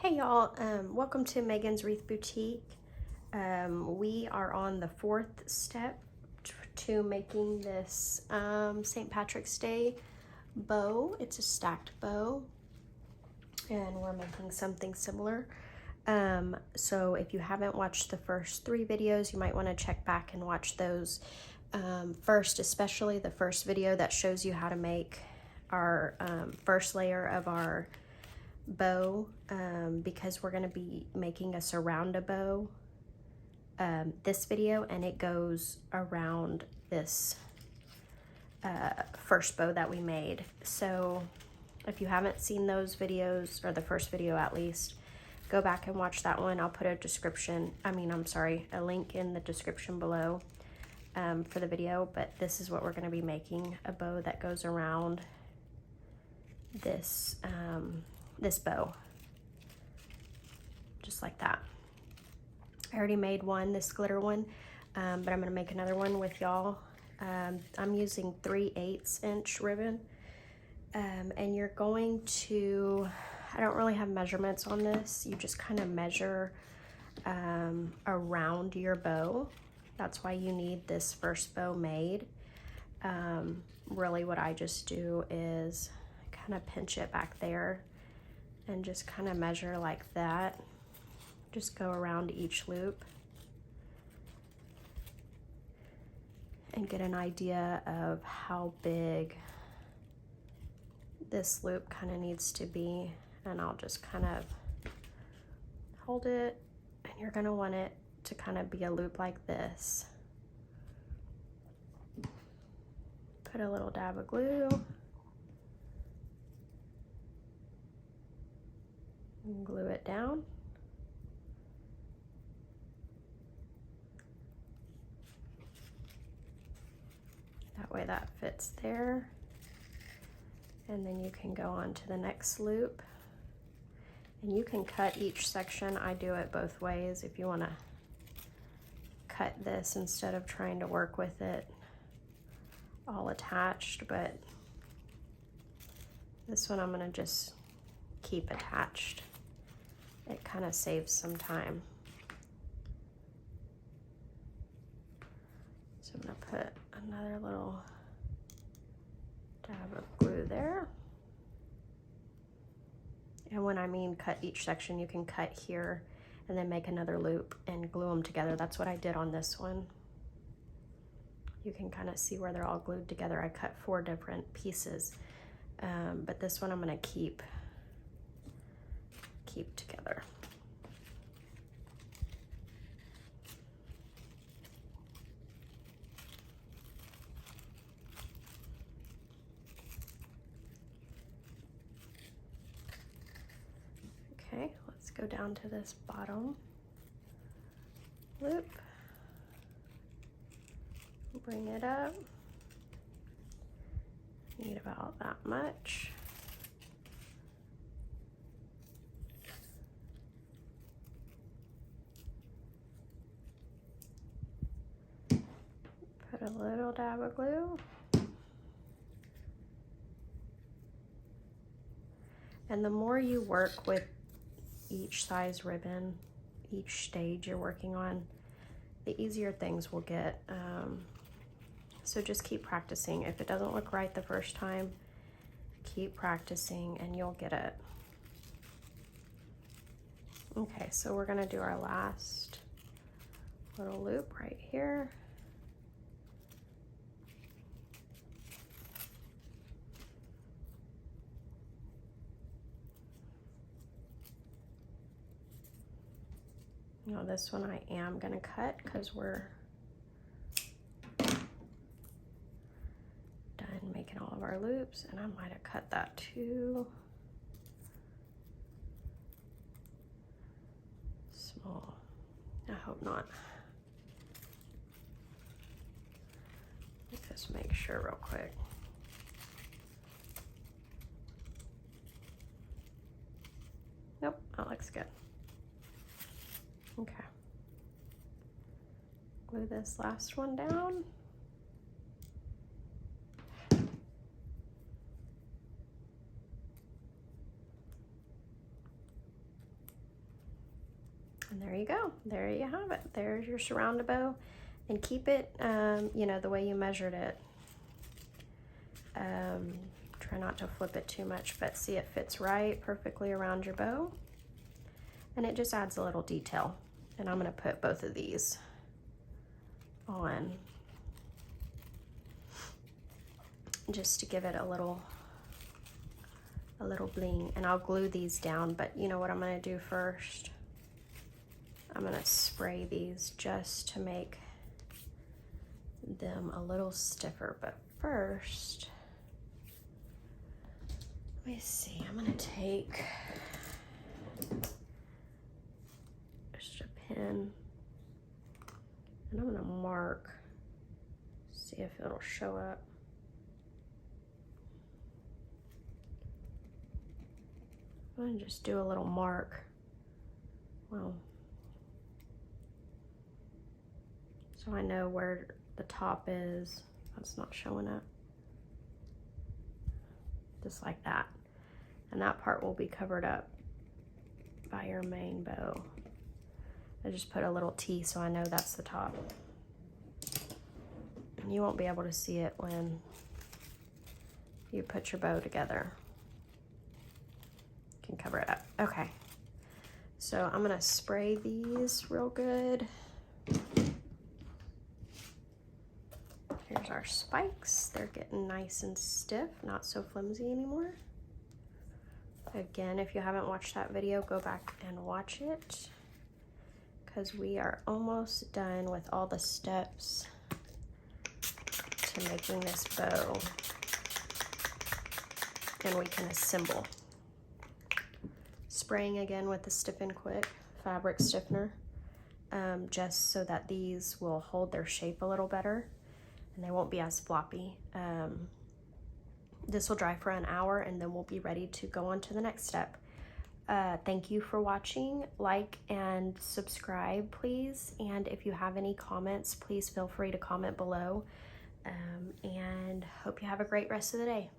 Hey y'all, welcome to Megan's Wreath Boutique. We are on the fourth step to making this St. Patrick's Day bow. It's a stacked bow and we're making something similar. So if you haven't watched the first 3 videos, you might want to check back and watch those first, especially the first video that shows you how to make our first layer of our bow, because we're going to be making a surround a bow this video, and it goes around this first bow that we made. So if you haven't seen those videos, or the first video at least, go back and watch that one. I'll put a a link in the description below for the video. But this is what we're going to be making, a bow that goes around this this bow, just like that. I already made one, this glitter one, but I'm gonna make another one with y'all. I'm using 3/8 inch ribbon, and you're going to, I don't really have measurements on this, you just kind of measure around your bow. That's why you need this first bow made. Really what I just do is kind of pinch it back there and just kind of measure like that. Just go around each loop and get an idea of how big this loop kind of needs to be. And I'll just kind of hold it, and you're going to want it to kind of be a loop like this. Put a little dab of glue. And glue it down. That way that fits there. And then you can go on to the next loop. And you can cut each section. I do it both ways if you want to cut this instead of trying to work with it all attached. But this one I'm going to just keep attached. It kind of saves some time. So I'm going to put another little dab of glue there. And when I mean cut each section, you can cut here and then make another loop and glue them together. That's what I did on this one. You can kind of see where they're all glued together. I cut 4 different pieces, but this one I'm going to keep together. Okay, let's go down to this bottom loop. Bring it up. Need about that much. Put a little dab of glue. And the more you work with each size ribbon, each stage you're working on, the easier things will get. So just keep practicing. If it doesn't look right the first time, keep practicing and you'll get it. Okay, so we're gonna do our last little loop right here. Now this one I am gonna cut because we're done making all of our loops, and I might have cut that too small. I hope not. Let's just make sure real quick. Nope, that looks good. Okay. Glue this last one down. And there you go. There you have it. There's your surround bow. And keep it, you know, the way you measured it. Try not to flip it too much, but see, it fits right perfectly around your bow. And it just adds a little detail. And I'm gonna put both of these on just to give it a little bling. And I'll glue these down, but you know what I'm gonna do first? I'm gonna spray these just to make them a little stiffer. But first, let me see, I'm gonna take just a pen and I'm gonna mark, see if it'll show up. I'm gonna just do a little mark. Well, so I know where the top is. That's not showing up. Just like that. And that part will be covered up by your main bow. I just put a little T so I know that's the top. And you won't be able to see it when you put your bow together. You can cover it up. Okay. So I'm gonna spray these real good. Here's our spikes. They're getting nice and stiff, not so flimsy anymore. Again, if you haven't watched that video, go back and watch it, because we are almost done with all the steps to making this bow. And we can assemble. Spraying again with the Stiffen Quick fabric stiffener, just so that these will hold their shape a little better and they won't be as floppy. This will dry for an hour and then we'll be ready to go on to the next step. Thank you for watching. Like and subscribe, please. And if you have any comments, please feel free to comment below. And hope you have a great rest of the day.